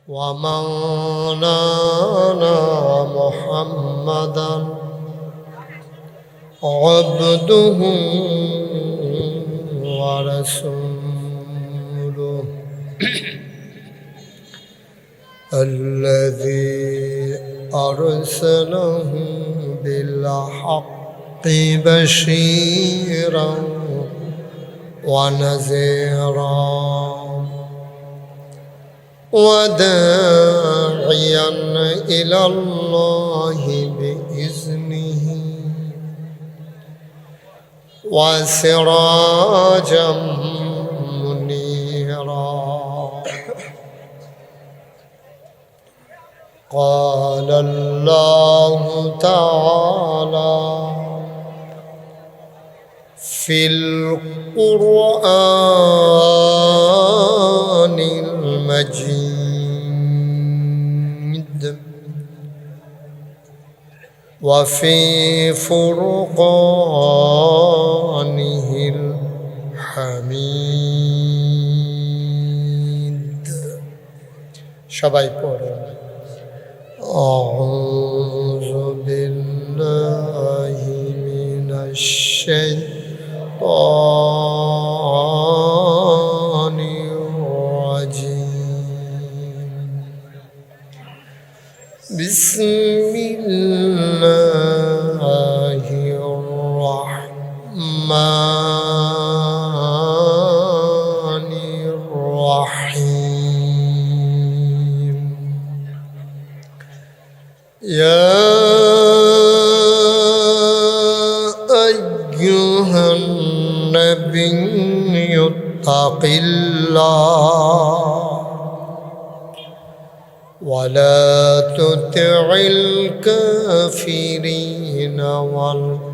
ومولانا محمدا عبده ورسوله الذي أرسله بالحق بشيرا ونذيرا وداعيا إلى الله بإذنه وسراجا منيرا. قال الله تعالى في القرآن المجيد وفي فرقانه الحميد. সবাই পড়ুন أعوذ بالله من الشيطان الرجيم. بسم الله الرحمن الرحيم. يا أيها النبي اتق الله ولا تطع الكافرين والمنافقين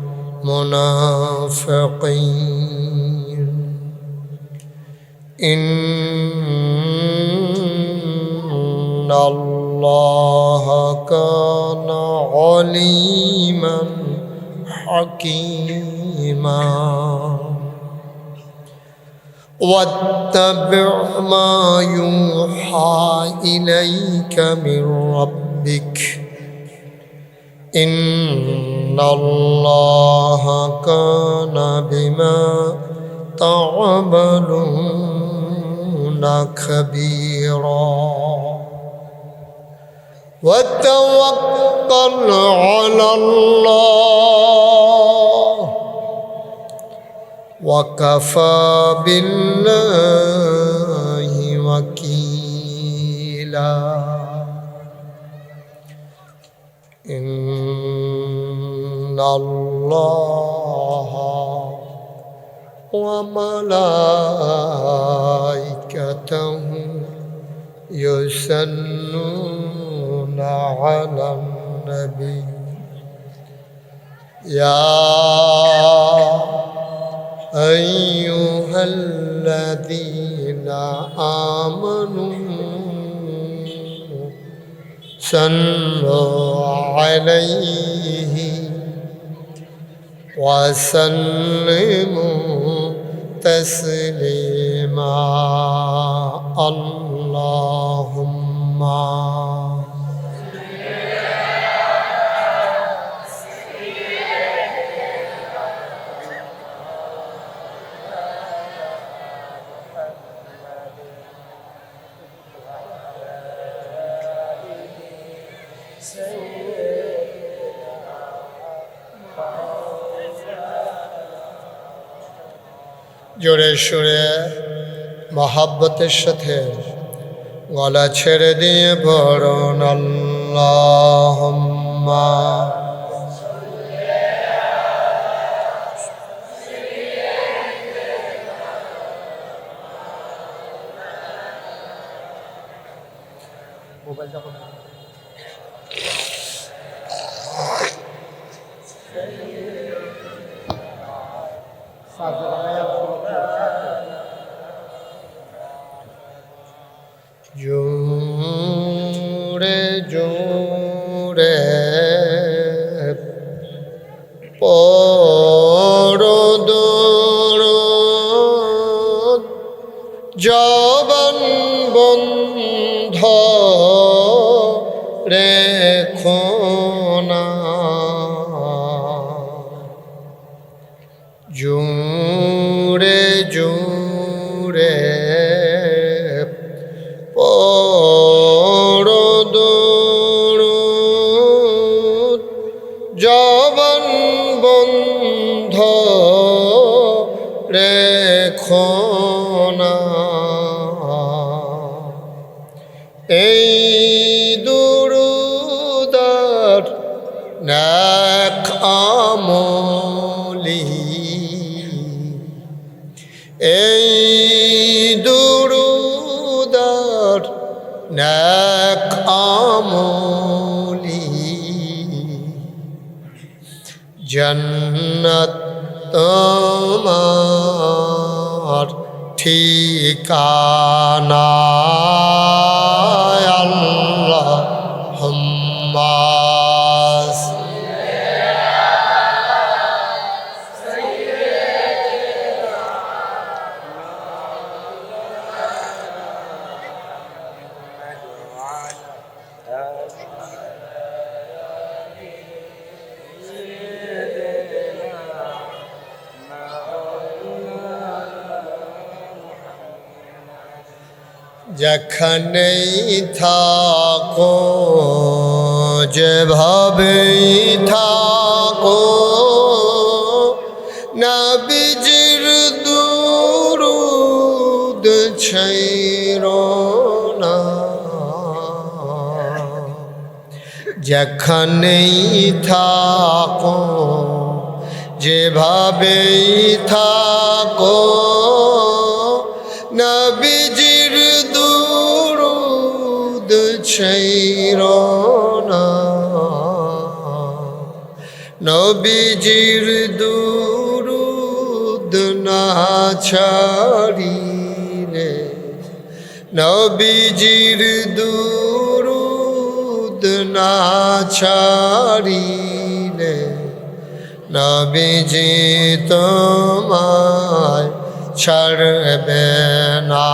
إن الله كان عليما حكيما. واتبع ما يوحى إليك من ربك إن الله كان بما تعملون خبيرا. وتوكل على الله وكفى بالله وكيلا. إن الله وملائكته يصلون على النبي يا أيها الذين آمنوا صلوا عليه وسلموا تسليما. اللهم জোরে সুরে মহাব্বতের সাথে গলা ছেড়ে দিয়ে পড়ুন আল্লাহুম্মা জোরে জোরে পড়ো দরুদ জবান বন্ধ এই দুরুদার নেক আমলি, এই দুরুদার নেক আমলি জন্নত তোমার ঠিকানা আল্লাহুম্মা যেখানেই থাকো যেভাবেই থাকো নবীজির দুরূদ ছাইরো না। যেখানেই থাকো যেভাবেই থাকো নবীজির দুরূদ ছাইরো না। নবীজির দুরূদ না ছাড়িলে, নবীজির দুরূদ না ছাড়িলে নবীজি তোমায় ছাড়বে না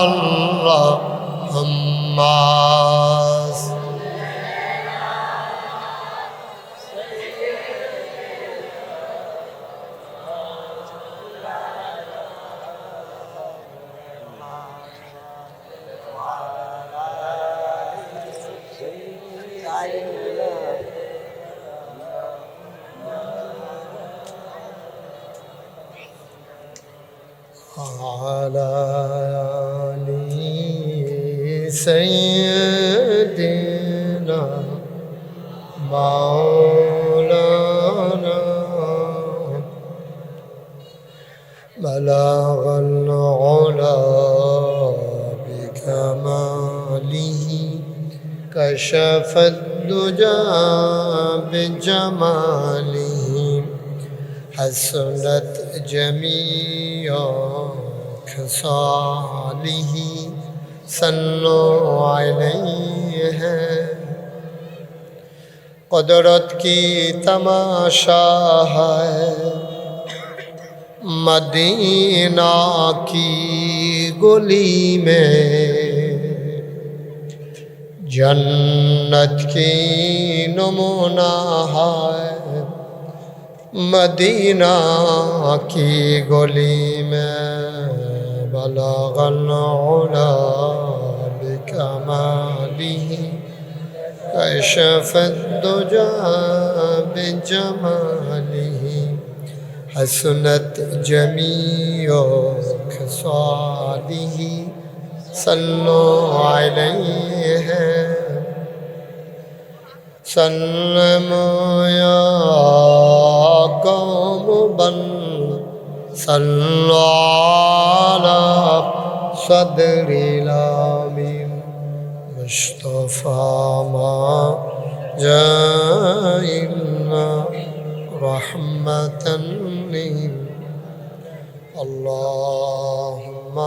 আল্লাহুম্মা। على آل سيدنا مولانا بلغ العلا بكماله كشف الدجى بجماله حسنت جميع خصاله صلوا علیہ۔ قدرت کی تماشا ہے مدینہ کی گلی میں، جنت کی نمونہ ہے مدینہ کی گلی میں۔ بلغ العلا بکمالہ کشف الدجى بجمالہ حسنت جمیع خصالہ صلوا علیہ۔ سلموا یا قوم بن صلوا علی صدر الامین مصطفى ما جاء إلا رحمة للعالمين۔ اللهم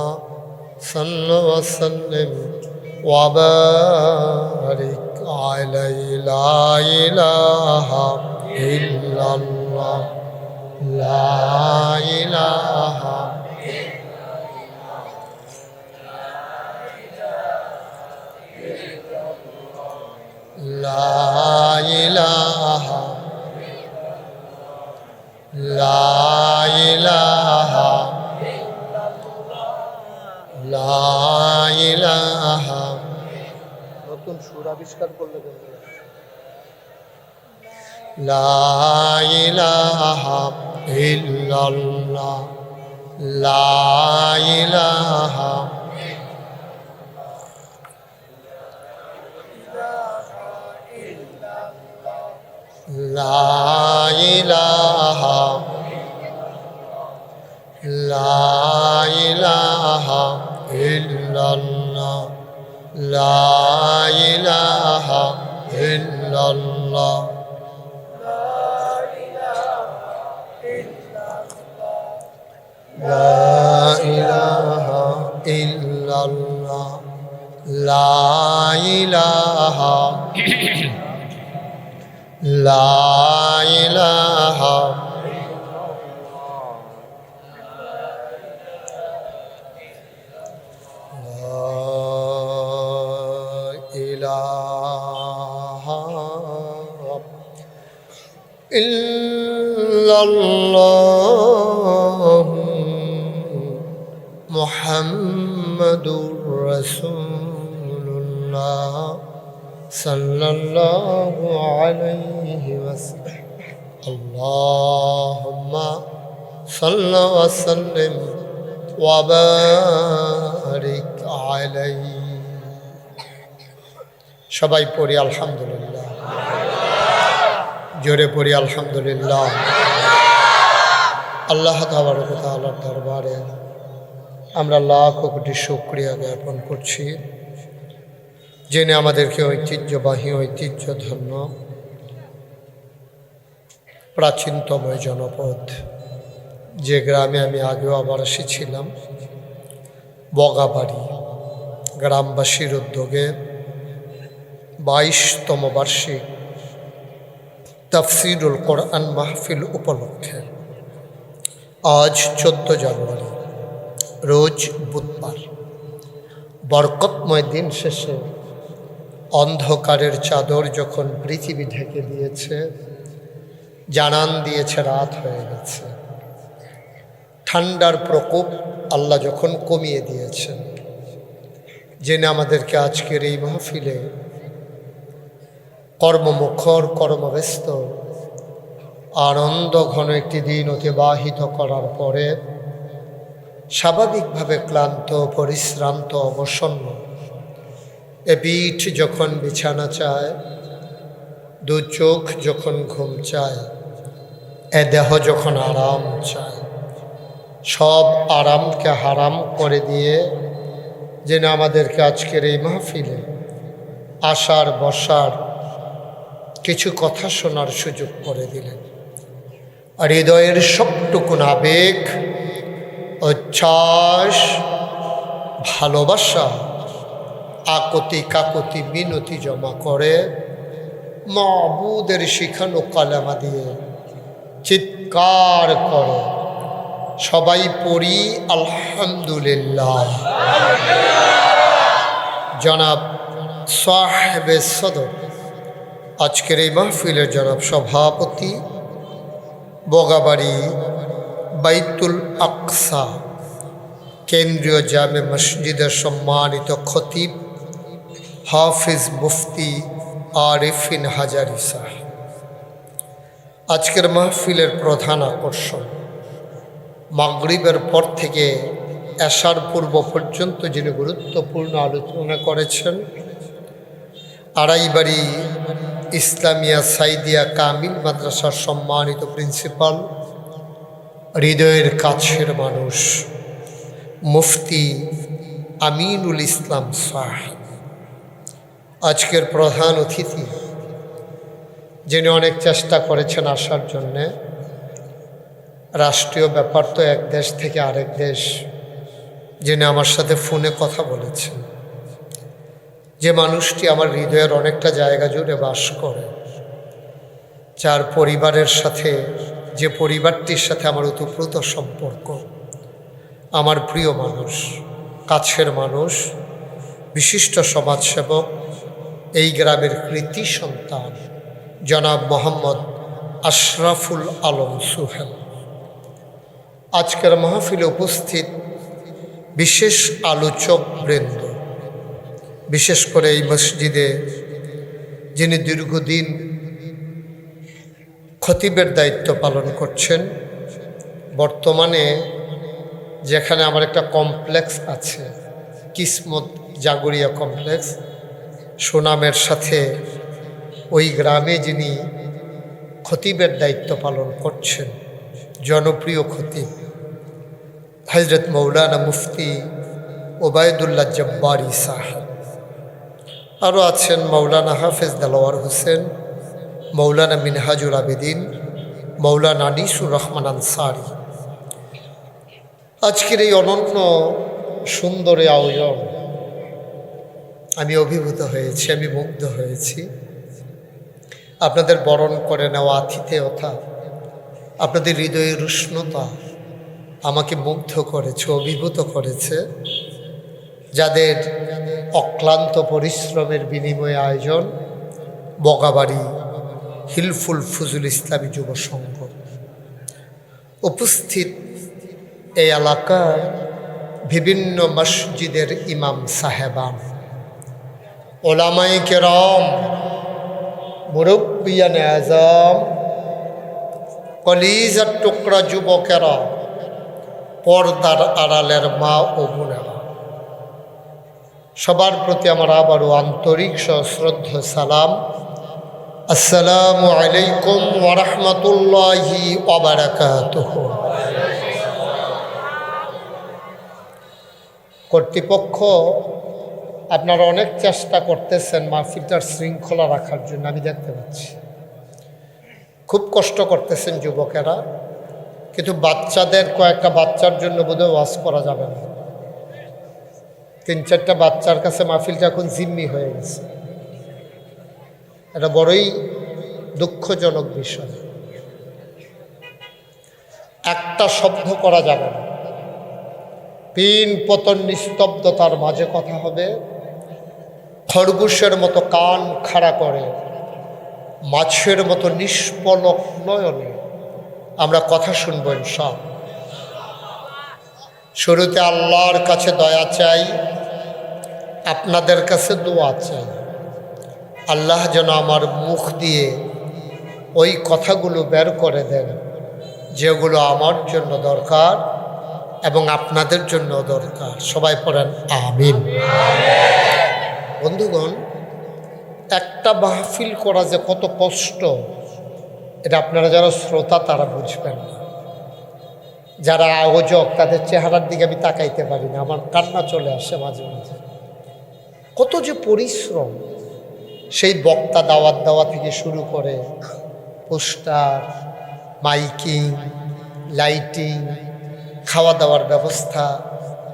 صل وسلم وبارك عليه، لا إله إلا الله، لا إله لا إله لا إله لا إله নতুন সুর আবিষ্কার করলে বলবে لا إله إلا الله، لا إله লা ইলাহা লা ইলাহা ইল্লাল্লাহ লা ইলাহা ইল্লাল্লাহ লা ইলাহা ইল্লাল্লাহ লা ইলাহা লা ইলাহা ইল্লাল্লাহ মুহাম্মাদুর রাসূলুল্লাহ সাল্লাল্লাহু আলাইহি ওয়াসাল্লাম আল্লাহুম্মা সাল্লি ওয়া সাল্লিম ওয়া বারিক আলাইহি। সবাই পড়ি আলহামদুলিল্লাহ, জোরে পড়ি আলহামদুলিল্লাহ। আল্লাহ তাবারক ওয়া তাআলার দরবারে আমরা লাখ কোটি শুকরিয়া জ্ঞাপন করছি, যিনি আমাদেরকে ঐতিহ্যবাহী ঐতিহ্যধন্য প্রাচীনতম জনপদ, যে গ্রামে আমি আগেও আবার এসেছিলাম, বগাবাড়ি গ্রামবাসীর উদ্যোগে 22তম বার্ষিক তাফসিরুল কোরআন মাহফিল উপলক্ষে আজ 14 জানুয়ারি রোজ বুধবার বরকতময় দিন শেষে অন্ধকারের চাদর যখন পৃথিবী ঢেকে দিয়েছে, জানান দিয়েছে রাত হয়ে গেছে, ঠান্ডার প্রকোপ আল্লাহ যখন কমিয়ে দিয়েছেন, জেনে আমাদেরকে আজকের এই মাহফিলে কর্মমুখর কর্মব্যস্ত আনন্দ ঘন একটি দিন অতিবাহিত করার পরে স্বাভাবিকভাবে ক্লান্ত পরিশ্রান্ত অবসন্ন এ পিঠ যখন বিছানা চায়, দু চোখ যখন ঘুম চায়, এ দেহ যখন আরাম চায়, সব আরামকে হারাম করে দিয়ে যেন আমাদেরকে আজকের এই মাহফিলে আসার বসার কিছু কথা শোনার সুযোগ করে দিলেন। আর হৃদয়ের সবটুকুন আবেগ, উচ্ছ্বাস, ভালোবাসা, আকতি কাকতি মিনতি জমা করে মাবুদের শিখানো কালেমা দিয়ে চিৎকার করে সবাই পড়ি আলহামদুলিল্লাহ। জনাব সাহেবে সদর, আজকের এই মাহফিলের জনাব সভাপতি, বগাবাড়ি বাইতুল আকসা কেন্দ্রীয় জামে মসজিদের সম্মানিত খতিব হাফিজ মুফতি আরিফিন হাজারি সাহেব। আজকের মাহফিলের প্রধান আকর্ষণ, মাগরিবের পর থেকে এশার পূর্ব পর্যন্ত যিনি গুরুত্বপূর্ণ আলোচনা করেছেন, আড়াইবাড়ি ইসলামিয়া সাইদিয়া কামিল মাদ্রাসার সম্মানিত প্রিন্সিপাল, হৃদয়ের কাছের মানুষ, মুফতি আমিনুল ইসলাম সাহেব। আজকের প্রধান অতিথি, যিনি অনেক চেষ্টা করেছেন আসার জন্যে, রাষ্ট্রীয় ব্যাপার তো এক দেশ থেকে আরেক দেশ, যিনি আমার সাথে ফোনে কথা বলেছেন, যে মানুষটি আমার হৃদয়ের অনেকটা জায়গা জুড়ে বাস করে, যার পরিবারের সাথে, যে পরিবারটির সাথে আমার ওতপ্রোত সম্পর্ক, আমার প্রিয় মানুষ, কাছের মানুষ, বিশিষ্ট সমাজসেবক, এই গ্রামের কৃতি সন্তান জনাব মোহাম্মদ আশরাফুল আলম সুহেল। আজকের মাহফিলে উপস্থিত বিশেষ আলোচক বৃন্দ, বিশেষ করে এই মসজিদে যিনি দীর্ঘদিন খতিবের দায়িত্ব পালন করছেন, বর্তমানে যেখানে আমার একটা কমপ্লেক্স আছে, কিসমত জাগরিয়া কমপ্লেক্স, সুনামের সাথে ওই গ্রামে যিনি খতিবের দায়িত্ব পালন করছেন জনপ্রিয় খতিব হজরত মৌলানা মুফতি ওবায়দুল্লাহ জব্বারি সাহেব। আরও আছেন মৌলানা হাফেজ দেলোয়ার হোসেন, মৌলানা মিনহাজুল আবেদিন, মৌলানা আনিসুর রহমান আনসারি। আজকের এই অনন্য সুন্দর আয়োজন আমি অভিভূত হয়েছি, আমি মুগ্ধ হয়েছি। আপনাদের বরণ করে নেওয়া আতিথেয়তা, আপনাদের হৃদয়ের উষ্ণতা আমাকে মুগ্ধ করেছে, অভিভূত করেছে। যাদের অক্লান্ত পরিশ্রমের বিনিময়ে আয়োজন বগাবাড়ি হিলফুল ফুজুল ইসলামী যুব সংঘ। উপস্থিত এই এলাকার বিভিন্ন মসজিদের ইমাম সাহেবান, ওলামায়ে কেরাম, মুরব্বিয়ানে আজম, কলিজার টুকরা যুবকেরা, পর্দার আড়ালের মা ও বোনেরা, সবার প্রতি আমার আবারও আন্তরিক সশ্রদ্ধ সালাম। আসসালামু আলাইকুম ওয়া রাহমাতুল্লাহি ওয়া বারাকাতুহু। কর্তৃপক্ষ আপনারা অনেক চেষ্টা করতেছেন মাহফিলটার শৃঙ্খলা রাখার জন্য, আমি দেখতে পাচ্ছি খুব কষ্ট করতেছেন যুবকেরা, কিন্তু বাচ্চাদের কয়েকটা বাচ্চার জন্য বোধহয় ওয়াজ করা যাবে না। 3-4টা বাচ্চার কাছে মাহফিলটা এখন জিম্মি হয়ে গেছে। এটা বড়ই দুঃখজনক বিষয়। একটা শব্দ করা যাবে না, পিন পতন নিস্তব্ধতার মাঝে কথা হবে। খরগোশের মতো কান খাড়া করে, মাছের মতো নিষ্পলক নয়নে আমরা কথা শুনব ইনশাআল্লাহ। শুরুতে আল্লাহর কাছে দয়া চাই, আপনাদের কাছে দোয়া চাই। আল্লাহ যেন আমার মুখ দিয়ে ওই কথাগুলো বের করে দেন যেগুলো আমার জন্য দরকার এবং আপনাদের জন্য দরকার। সবাই পড়েন আমিন। বন্ধুগণ, একটা মাহফিল করা যে কত কষ্ট, এটা আপনারা যারা শ্রোতা তারা বুঝবেন না। যারা আয়োজক তাদের চেহারার দিকে আমি তাকাইতে পারি না, আমার কান্না চলে আসে মাঝে মাঝে। কত যে পরিশ্রম, সেই বক্তা দাওয়াত দেওয়া থেকে শুরু করে পোস্টার, মাইকিং, লাইটিং, খাওয়া দাওয়ার ব্যবস্থা,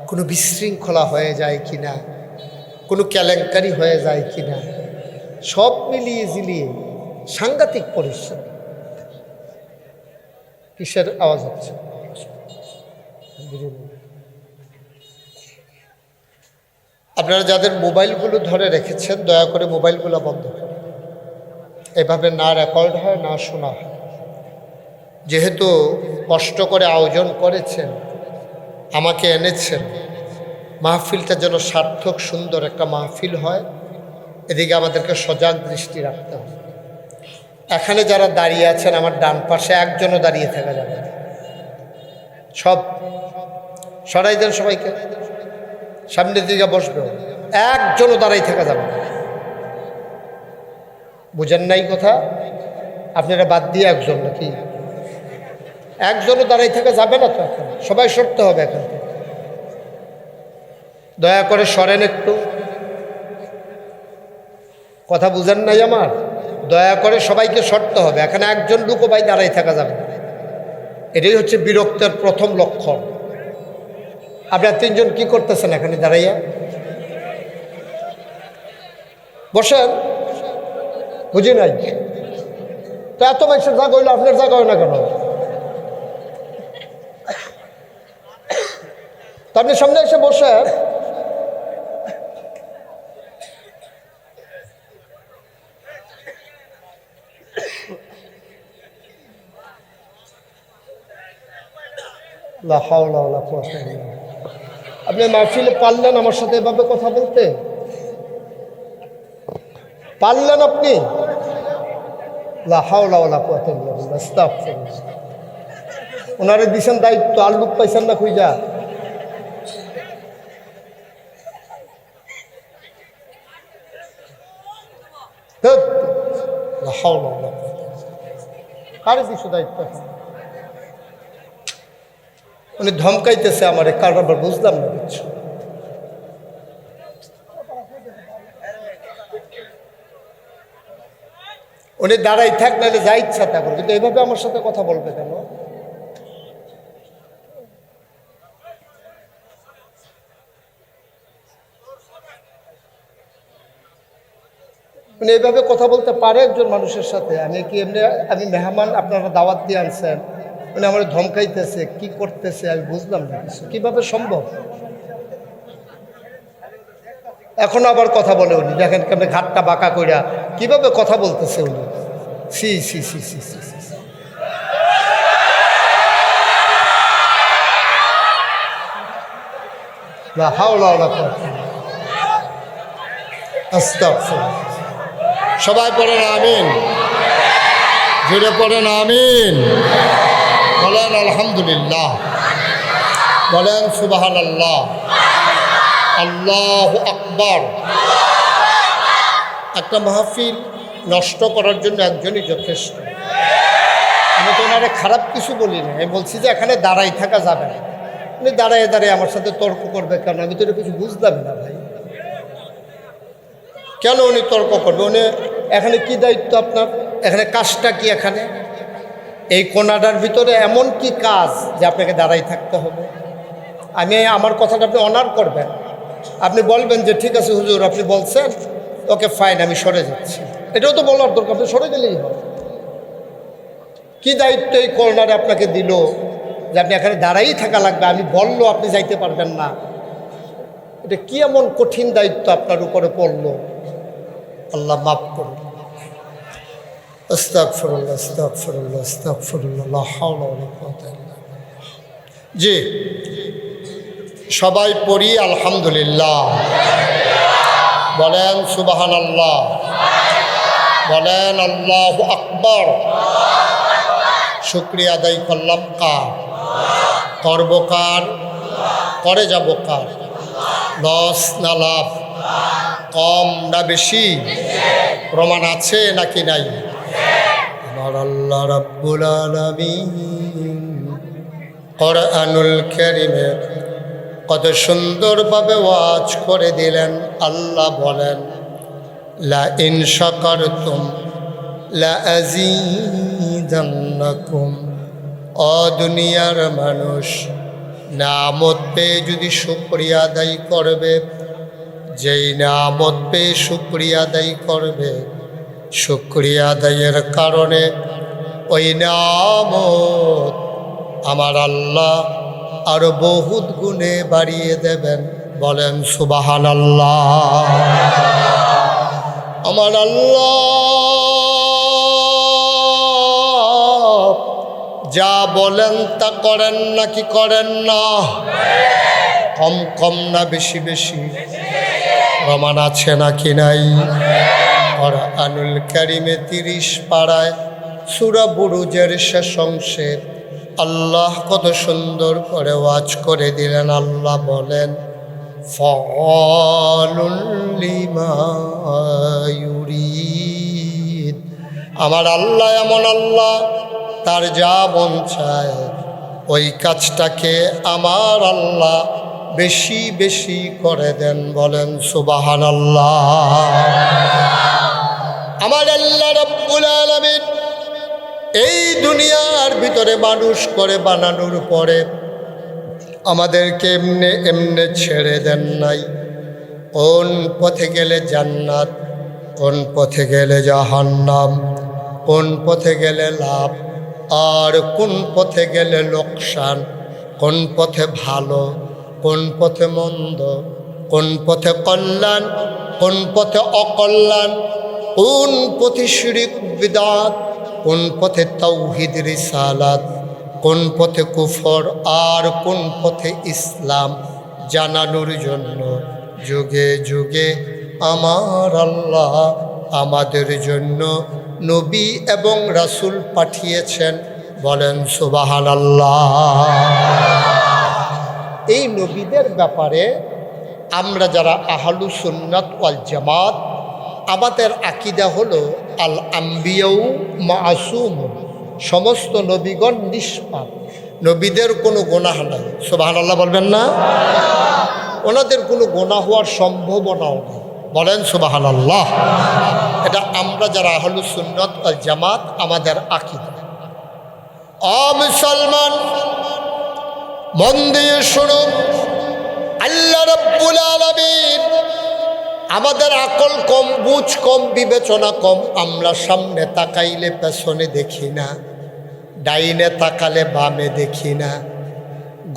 কোনো বিশৃঙ্খলা হয়ে যায় কি না, কোনো কেলেঙ্কারি হয়ে যায় কি না, সব মিলিয়ে ঝিলিয়ে সাংঘাতিক পরিশ্রম। কিসের আওয়াজ হচ্ছে? আপনারা যাদের মোবাইলগুলো ধরে রেখেছেন দয়া করে মোবাইলগুলো বন্ধ করুন। এভাবে না রেকর্ড হয় না শোনা হয়। যেহেতু কষ্ট করে আয়োজন করেছেন, আমাকে এনেছেন, মাহফিলটা যেন সার্থক সুন্দর একটা মাহফিল হয়, এদিকে আমাদেরকে সজাগ দৃষ্টি রাখতে হবে। এখানে যারা দাঁড়িয়ে আছেন আমার ডান পাশে একজনও দাঁড়িয়ে থাকা যাবে না, সব সরাই দেন, সবাইকে সামনের দিকে বসবে, একজনও দাঁড়াই থাকা যাবে না। বুঝেন নাই কথা? আপনারা বাদ দিয়ে একজন নাকি? একজনও দাঁড়াই থাকা যাবে না তো, এখন সবাই সরতে হবে এখন থেকে। দয়া করে সরেন একটু, কথা বুঝেন নাই আমার? দয়া করে সবাইকে সরতে হবে, এখানে একজন লোকও ভাই দাঁড়াই থাকা যাবে না। এটাই হচ্ছে বিরক্তের প্রথম লক্ষণ। আপনারা 3জন কি করতেছেন এখানে দাঁড়াইয়া? বসেন, বুঝি নাই তো? এত মানুষের জায়গা হইলো, আপনার জায়গা হয় না কেন? তো আপনি সামনে এসে বসেন। আপনি মাহফিলে পারলেন আমার সাথে এভাবে কথা বলতে? পারলেন আপনি? ওনারে দিছেন দায়িত্ব, আর লোক পাইছেন না খুঁজা। কারে দিছো দায়িত্ব এখন? উনি ধমকাইতেছে আমার কারণ আবার বুঝলাম না বুঝছো। উনি দাঁড়াই থাক নাহলে যা ইচ্ছা তা করবে, কিন্তু এইভাবে আমার সাথে কথা বলবে কেন? উনি এইভাবে কথা বলতে পারে একজন মানুষের সাথে? আমি কি এমনি আমি মেহমান, আপনারা দাওয়াত দিয়ে আনছেন, উনি আমার ধমকাইতেছে, কি করতেছে আমি বুঝলাম না কিছু। কিভাবে সম্ভব? এখন আবার কথা বলে উনি, দেখেন কেমন ঘাটটা বাঁকা কইরা কিভাবে কথা বলতেছে উনি। সি সি সি সি সি সি সি। লা হাওলা ওয়ালা কুওয়াতা ইল্লা বিল্লাহ। আস্তাগফিরুল্লাহ। সবাই পড়েন আমিন, জুড়ে পড়েন আমিন, বলেন আলহামদুলিল্লাহ, বলেন সুবহানাল্লাহ, আল্লাহু আকবার। একটা মাহফিল নষ্ট করার জন্য একজনই যথেষ্ট। আমি তো ওনারে খারাপ কিছু বলি না, আমি বলছি যে এখানে দাঁড়াই থাকা যাবে না। উনি দাঁড়ায় দাঁড়িয়ে আমার সাথে তর্ক করবে কেন? আমি তো এটা কিছু বুঝলাম না ভাই। কেন উনি তর্ক করবে? উনি এখানে কি দায়িত্ব আপনার? এখানে কাজটা কি? এখানে এই কোনাডার ভিতরে এমন কি কাজ যে আপনাকে দাঁড়াই থাকতে হবে? আমি আমার কথাটা আপনি অনার করবেন, আপনি বলবেন যে ঠিক আছে হুজুর আপনি বলছেন, ওকে ফাইন আমি সরে যাচ্ছি। এটাও তো বলার দরকার, আপনি সরে গেলেই হয়। কি দায়িত্ব এই কর্নারে আপনাকে দিল যে আপনি এখানে দাঁড়াই থাকা লাগবে? আমি বললো আপনি যাইতে পারবেন না। এটা কি এমন কঠিন দায়িত্ব আপনার উপরে পড়লো? আল্লাহ মাফ করুন। আস্তাগফিরুল্লাহ, আস্তাগফিরুল্লাহ, আস্তাগফিরুল্লাহ, লা হাওলা ওয়ালা কুওয়াতা ইল্লা বিল্লাহ। জি, সবাই পড়ি আলহামদুলিল্লাহ, বলেন সুবহানাল্লাহ, বলেন আল্লাহু আকবার। শুকরিয়া আদায় করলাম কার? করব কার? করে যাব কার? লস না লাভ? কম না বেশি? প্রমাণ আছে নাকি নাই? আমার আল্লাহ রাব্বুল আলামিন কোরআনুল কারীমে কত সুন্দরভাবে ওয়াজ করে দিলেন। আল্লাহ বলেন লা ইন শাকারতুম লা আযীদান্নাকুম। ও দুনিয়ার মানুষ, নামত পেয়ে যদি শুকরিয়া আদায় করবে, যেই নামত পেয়ে শুকরিয়া আদায় করবে, শুকরিয়া আদায়ের কারণে ওই নামত আমার আল্লাহ আরো বহুত গুণে বাড়িয়ে দেবেন। বলেন সুবহানাল্লাহ। আমার আল্লাহ যা বলেন তা করেন নাকি করেন না? কম কম না বেশি বেশি? প্রমাণ আছে নাকি নাই? কোরআনুল কারীমে 30 পারায় সূরা বুরুজের শেষ অংশে আল্লাহ কত সুন্দর করে ওয়াজ করে দিলেন। আল্লাহ বলেন ফাআলুল লিমা ইউরিদ। আমার আল্লাহ এমন আল্লাহ, তার যা মন চায় ওই কাজটাকে আমার আল্লাহ বেশি বেশি করে দেন। বলেন সুবহানাল্লাহ। আমার আল্লাহ রাব্বুল আলামিন এই দুনিয়ার ভিতরে মানুষ করে বানানোর পরে আমাদেরকে এমনে এমনে ছেড়ে দেন নাই। কোন পথে গেলে জান্নাত, কোন পথে গেলে জাহান্নাম, কোন পথে গেলে লাভ আর কোন পথে গেলে লোকসান, কোন পথে ভালো, কোন পথে মন্দ, কোন পথে কল্যাণ, কোন পথে অকল্যাণ, কোন পথে শিরক বিদআত, কোন পথে তাওহীদ রিসালাত, কোন পথে কুফর আর কোন পথে ইসলাম জানানোর জন্য যুগে যুগে আমার আল্লাহ আমাদের জন্য নবী এবং রাসূল পাঠিয়েছেন। বলেন সুবহানাল্লাহ। এই নবীদের ব্যাপারে আমরা যারা আহলু সুন্নাত ওয়াল জামাত, আমাদের আকীদা হলো আল আম্বিয়াউ মাসুম। সমস্ত নবীগণ নিষ্পাপ, নবীদের কোনো গুনাহ নাই। সুবহানাল্লাহ বলবেন না? ওনাদের কোনো গুনাহ হওয়ার সম্ভাবনাও নেই। বলেন সুবহানাল্লাহ। এটা আমরা যারা আহলুস সুন্নাত ওয়াল জামাত আমাদের আকীদা। ও মুসলমান, মন দিয়ে শুনুন, আল্লাহ রাব্বুল আলামিন আমাদের আকল কম, বুঝ কম, বিবেচনা কম। আমরা সামনে তাকাইলে পেছনে দেখি না, ডাইনে তাকালে বামে দেখি না।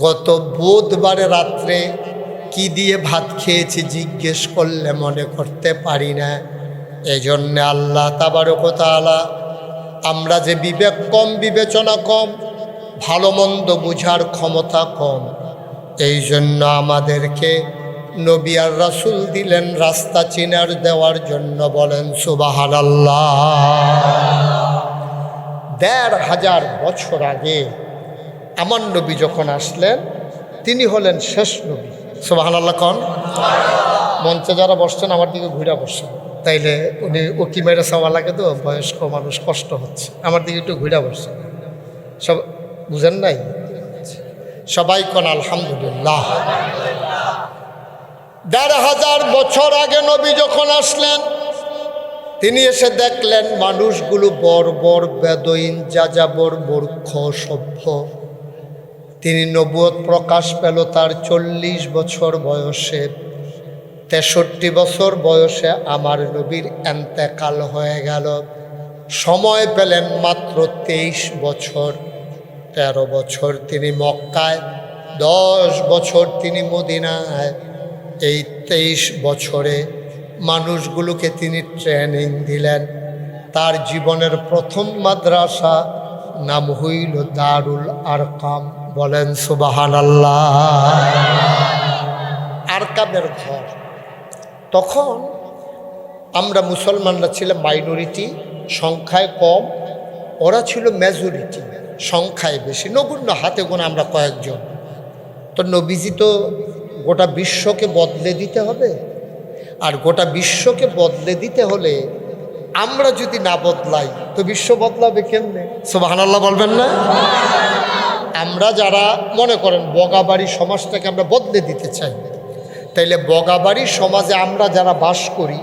গত বুধবারে রাত্রে কি দিয়ে ভাত খেয়েছি জিজ্ঞেস করলে মনে করতে পারি না। এই জন্যে আল্লাহ তাবারক ওয়া তাআলা, আমরা যে বিবেক কম, বিবেচনা কম, ভালো মন্দ বুঝার ক্ষমতা কম, এই জন্য আমাদেরকে নবী আর রাসূল দিলেন রাস্তা চিনার দেওয়ার জন্য। বলেন সুবহানাল্লাহ। ১৫০০ বছর আগে আমার নবী যখন আসলেন, তিনি হলেন শেষ নবী। সুবহানাল্লাহ কোন? মঞ্চে যারা বসছেন আমার দিকে ঘুরে বসছেন, তাইলে উনি উকি মেরে চাওয়া লাগে তো, বয়স্ক মানুষ কষ্ট হচ্ছে, আমার দিকে একটু ঘুরে বসছেন। সব বুঝেন নাই? সবাই কোন আলহামদুলিল্লাহ। ১৫০০ বছর আগে নবী যখন আসলেন, তিনি এসে দেখলেন মানুষগুলো বর্বর, বেদইন, যাযাবর, মূর্খ, সভ্য। তিনি নবুয়ত প্রকাশ পেল তার ৪০ বছর বয়সে। ৬৩ বছর বয়সে আমার নবীর এন্তেকাল হয়ে গেল। সময় পেলেন মাত্র ২৩ বছর। ১৩ বছর তিনি মক্কায়, ১০ বছর তিনি মদিনায়। এই ২৩ বছরে মানুষগুলোকে তিনি ট্রেনিং দিলেন। তার জীবনের প্রথম মাদ্রাসা নাম হইল দারুল আরকাম। বলেন সুবহানাল্লাহ। আরকামের ঘর। তখন আমরা মুসলমানরা ছিলাম মাইনরিটি, সংখ্যায় কম, ওরা ছিল মেজরিটি, সংখ্যায় বেশি, নগণ্য, হাতে গোনা আমরা কয়েকজন। তো নবীজি তো গোটা বিশ্বকে বদলে দিতে হবে, আর গোটা বিশ্বকে বদলে দিতে হলে আমরা যদি না বদলাই তো বিশ্ব বদলাবে কেমনে? সুবহানাল্লাহ বলবেন না? আমরা যারা মনে করেন বগাবাড়ি সমাজটাকে আমরা বদলে দিতে চাই, তাইলে বগাবাড়ি সমাজে আমরা যারা বাস করি